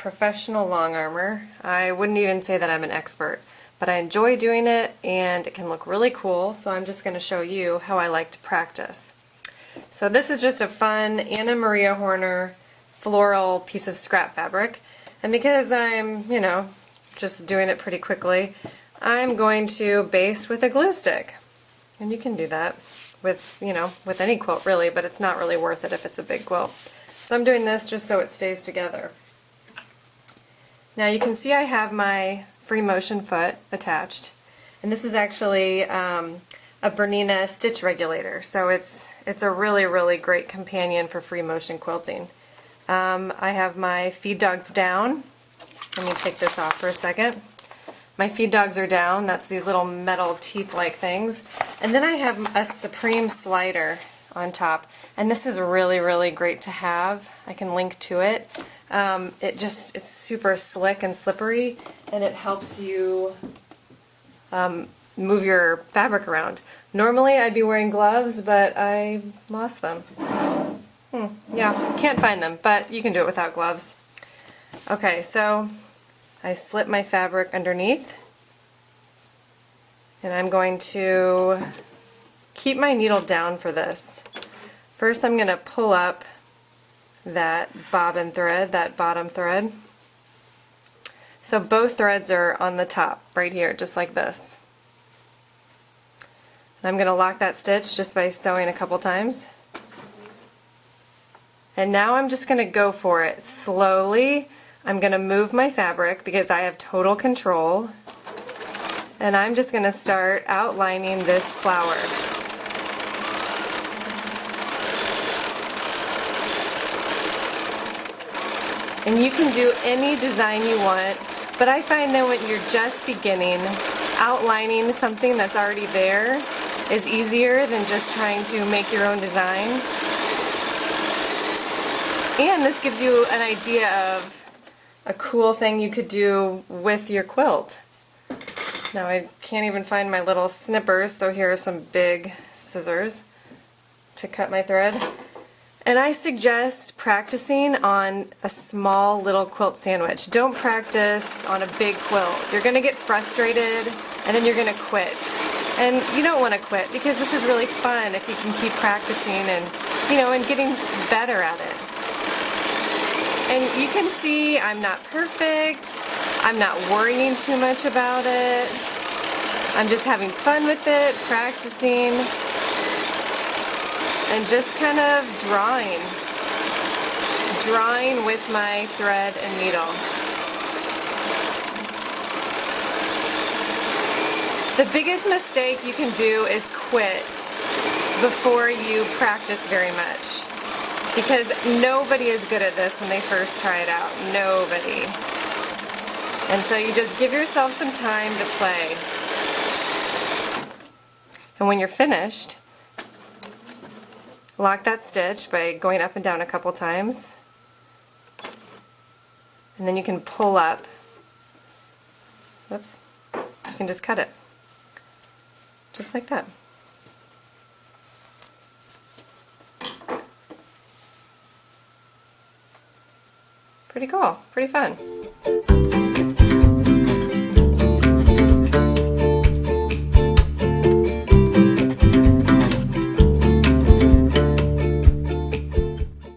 professional long armor. I wouldn't even say that I'm an expert, but I enjoy doing it and it can look really cool, so I'm just going to show you how I like to practice. So this is just a fun Anna Maria Horner floral piece of scrap fabric, and because I'm, just doing it pretty quickly, I'm going to baste with a glue stick. And you can do that with, with any quilt really, but it's not really worth it if it's a big quilt. So I'm doing this just so it stays together. Now you can see I have my free motion foot attached, and this is actually a Bernina stitch regulator, so it's a really great companion for free motion quilting. I have my feed dogs down. Let me take this off for a second. My feed dogs are down. That's these little metal teeth-like things. And then I have a Supreme slider on top. And this is really great to have. I can link to it. It's super slick and slippery, and it helps you move your fabric around. Normally I'd be wearing gloves, but I lost them. Yeah, can't find them, but you can do it without gloves. Okay, so I slip my fabric underneath, and I'm going to keep my needle down for this. First I'm going to pull up that bobbin thread, that bottom thread. So both threads are on the top, right here, just like this. And I'm going to lock that stitch just by sewing a couple times. And now I'm just going to go for it slowly. I'm going to move my fabric because I have total control, and I'm just going to start outlining this flower. And you can do any design you want, but I find that when you're just beginning, outlining something that's already there is easier than just trying to make your own design. And this gives you an idea of a cool thing you could do with your quilt. Now I can't even find my little snippers, so here are some big scissors to cut my thread. And I suggest practicing on a small little quilt sandwich. Don't practice on a big quilt. You're going to get frustrated and then you're going to quit. And you don't want to quit because this is really fun if you can keep practicing and, and getting better at it. And you can see I'm not perfect, I'm not worrying too much about it, I'm just having fun with it, practicing, and just kind of drawing with my thread and needle. The biggest mistake you can do is quit before you practice very much. Because nobody is good at this when they first try it out. Nobody. And so you just give yourself some time to play. And when you're finished, lock that stitch by going up and down a couple times. And then you can pull up. Whoops. You can just cut it. Just like that. Pretty cool, pretty fun.